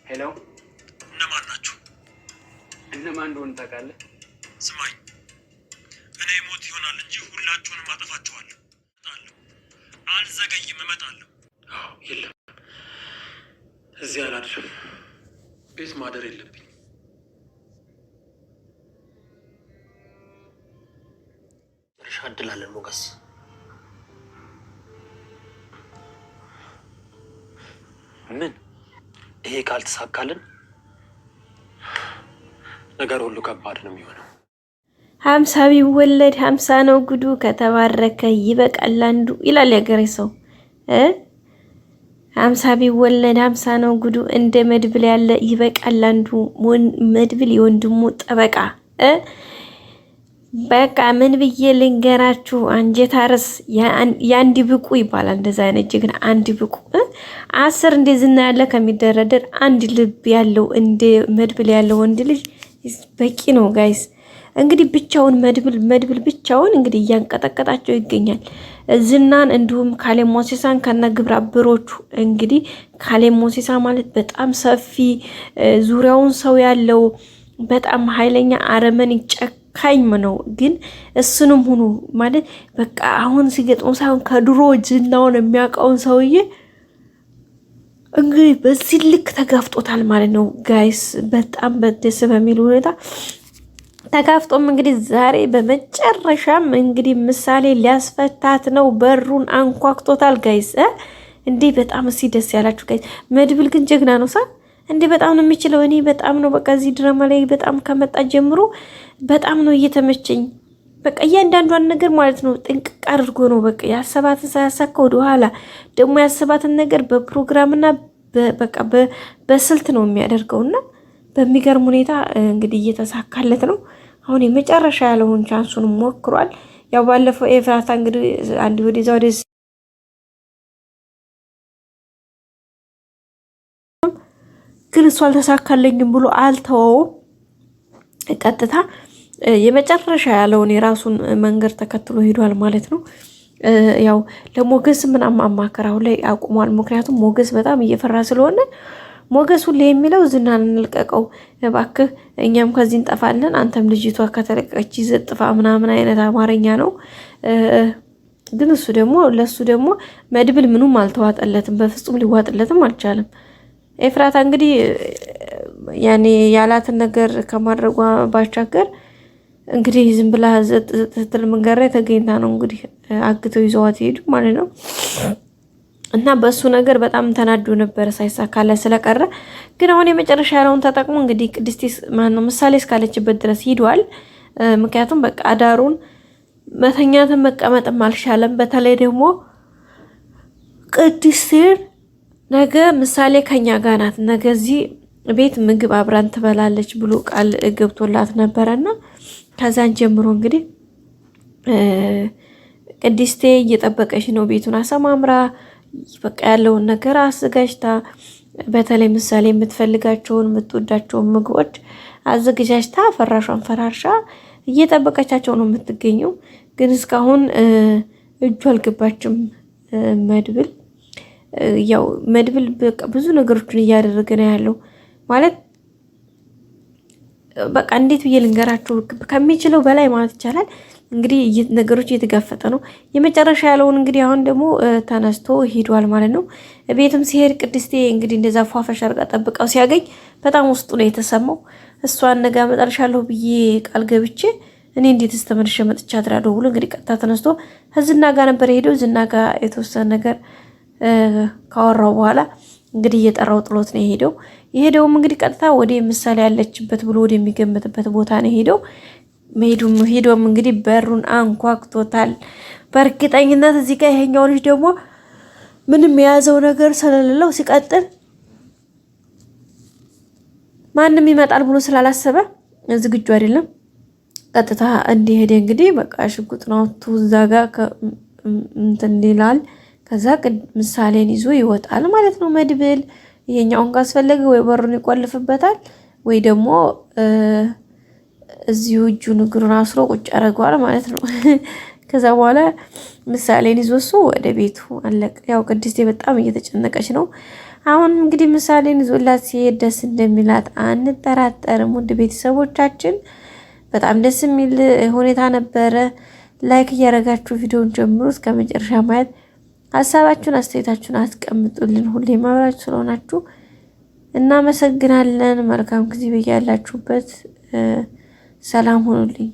ሄሎ፣ እነማን ናችሁ? እነማን እንደሆነ ታውቃለህ? ስማኝ፣ እኔ ሞት ይሆናል እንጂ ሁላችሁንም አጠፋችኋለሁ። አልዘገይም፣ እመጣለሁ። የለም፣ እዚህ አላድርም። ቤት ማደር የለብኝ። እርሻ እድላለን ሞገስ። ምን ይሄ ካልተሳካልን ነገር ሁሉ ከባድ ነው የሚሆነው። 50 ቢወለድ 50 ነው ጉዱ፣ ከተባረከ ይበቃል አንዱ ይላል ያገሬ ሰው። 50 ቢወለድ 50 ነው ጉዱ፣ እንደ መድብል ያለ ይበቃል አንዱ። መድብል የወንድሙ ጠበቃ። በቃ ምን ብዬ ልንገራችሁ? አንጀት አርስ የአንድ ብቁ ይባላል። እንደዛ አይነት ጀግና አንድ ብቁ 10 እንደዝና ያለ ከሚደረደር አንድ ልብ ያለው እንደ መድብል ያለው ወንድ ልጅ በቂ ነው ጋይስ። እንግዲህ ብቻውን መድብል ብቻውን እንግዲህ እያንቀጠቀጣቸው ይገኛል ዝናን፣ እንዲሁም ካሌብ ሞሲሳን ከነ ግብረ አበሮቹ። እንግዲህ ካሌብ ሞሲሳ ማለት በጣም ሰፊ ዙሪያውን ሰው ያለው በጣም ኃይለኛ አረመኔ ጨካኝ ነው። ግን እሱንም ሁኑ ማለት በቃ አሁን ሲገጥሙ ሳይሆን ከድሮ ዝናውን የሚያውቀውን ሰውዬ እንግዲህ በዚህ ልክ ተጋፍጦታል ማለት ነው ጋይስ። በጣም ደስ በሚል ሁኔታ ተጋፍጦም እንግዲህ ዛሬ በመጨረሻም እንግዲህ ምሳሌ ሊያስፈታት ነው። በሩን አንኳክቶታል ጋይስ። እንዴ በጣም ደስ ያላችሁ ጋይስ። መድብል ግን ጀግና ነው ሳ እንዴ በጣም ነው የሚችለው። እኔ በጣም ነው በቃ እዚህ ድራማ ላይ በጣም ከመጣ ጀምሮ በጣም ነው እየተመቸኝ። በቃ እያንዳንዷን ነገር ማለት ነው ጥንቅቅ አድርጎ ነው በቃ ያሰባትን ሳያሳካ ወደ ኋላ ደግሞ ያሰባትን ነገር በፕሮግራምና በቃ በስልት ነው የሚያደርገውና በሚገርም ሁኔታ እንግዲህ እየተሳካለት ነው። አሁን የመጨረሻ ያለውን ቻንሱን ሞክሯል። ያው ባለፈው ኤፍራታ እንግዲህ አንድ ወደዛ ወደ ግን እሱ አልተሳካለኝም ብሎ አልተወውም። ቀጥታ የመጨረሻ ያለውን የራሱን መንገድ ተከትሎ ሄዷል ማለት ነው። ያው ለሞገስ ምናምን አማከራው ላይ አቁሟል። ምክንያቱም ሞገስ በጣም እየፈራ ስለሆነ ሞገስ ሁሌ የሚለው ዝናን እንልቀቀው እባክህ፣ እኛም ከዚህ እንጠፋለን፣ አንተም ልጅቷ ከተለቀቀች ይዘህ ጥፋ ምናምን አይነት አማርኛ ነው። ግን እሱ ደግሞ ለሱ ደግሞ መድብል ምኑም አልተዋጠለትም፣ በፍጹም ሊዋጥለትም አልቻለም። ኤፍራታ እንግዲህ ያኔ ያላትን ነገር ከማድረጓ ባሻገር እንግዲህ ዝም ብላ ስትል መንገድ ላይ ተገኝታ ነው እንግዲህ አግተው ይዘዋት ሄዱ ማለት ነው። እና በሱ ነገር በጣም ተናዶ ነበር ሳይሳካለት ስለቀረ። ግን አሁን የመጨረሻ ያለውን ተጠቅሞ እንግዲህ ቅድስት ማነው ምሳሌ እስካለችበት ድረስ ሂዷል። ምክንያቱም በቃ አዳሩን መተኛትን መቀመጥም አልሻለም። በተለይ ደግሞ ቅድስቴን ነገ ምሳሌ ከኛ ጋር ናት፣ ነገ እዚህ ቤት ምግብ አብራን ትበላለች ብሎ ቃል ገብቶላት ነበረና ከዛን ጀምሮ እንግዲህ ቅድስቴ እየጠበቀች ነው ቤቱን አሰማምራ በቃ ያለውን ነገር አዘጋጅታ፣ በተለይ ምሳሌ የምትፈልጋቸውን የምትወዳቸውን ምግቦች አዘጋጅታ ፈራሿን ፈራርሻ እየጠበቀቻቸው ነው የምትገኘው። ግን እስካሁን እጁ አልገባችም መድብል። ያው መድብል በቃ ብዙ ነገሮችን እያደረገ ነው ያለው ማለት በቃ እንዴት ብዬ ልንገራችሁ፣ ከሚችለው በላይ ማለት ይቻላል። እንግዲህ ነገሮች እየተጋፈጠ ነው። የመጨረሻ ያለውን እንግዲህ አሁን ደግሞ ተነስቶ ሄዷል ማለት ነው። ቤትም ሲሄድ ቅድስቴ እንግዲህ እንደዛ ፏፈሽ አርጋ ጠብቀው ሲያገኝ በጣም ውስጡ ነው የተሰማው። እሷን ነገ አመጣልሻለሁ ብዬ ቃል ገብቼ እኔ እንዴት ተመልሼ መጥቻ አድራለሁ ብሎ እንግዲህ ቀጥታ ተነስቶ ዝና ጋር ነበር ሄደው ዝና ጋር የተወሰነ ነገር ካወራው በኋላ እንግዲህ እየጠራው ጥሎት ነው የሄደው። የሄደውም እንግዲህ ቀጥታ ወደ ምሳሌ ያለችበት ብሎ ወደሚገመትበት ቦታ ነው ሄደው። ሄዶም እንግዲህ በሩን አንኳክቶታል። በእርግጠኝነት እዚህ ጋር ይሄኛው ልጅ ደግሞ ምንም የያዘው ነገር ስለሌለው ሲቀጥል ማንም ይመጣል ብሎ ስላላሰበ ዝግጁ አይደለም። ቀጥታ እንዲሄደ እንግዲህ በቃ ሽጉጥ ነው እዛ ጋር እንትን ይላል። ከዛ ምሳሌን ይዞ ይወጣል ማለት ነው መድብል። ይሄኛውን ካስፈለገ ወይ በሩን ይቆልፍበታል ወይ ደግሞ እዚሁ እጁን እግሩን አስሮ ቁጭ ያደርገዋል ማለት ነው። ከዛ በኋላ ምሳሌን ይዞ እሱ ወደ ቤቱ አለቀ። ያው ቅድስቴ በጣም እየተጨነቀች ነው። አሁን እንግዲህ ምሳሌን ይዞላት ሲሄድ ደስ እንደሚላት አንጠራጠርም። ውድ ቤተሰቦቻችን በጣም ደስ የሚል ሁኔታ ነበረ። ላይክ እያደረጋችሁ ቪዲዮውን ጀምሩ እስከ መጨረሻ ማየት፣ ሀሳባችሁን አስተያየታችሁን አስቀምጡልን። ሁሌ ማብራችሁ ስለሆናችሁ እናመሰግናለን። መልካም ጊዜ በያላችሁበት። ሰላም ሁኑልኝ።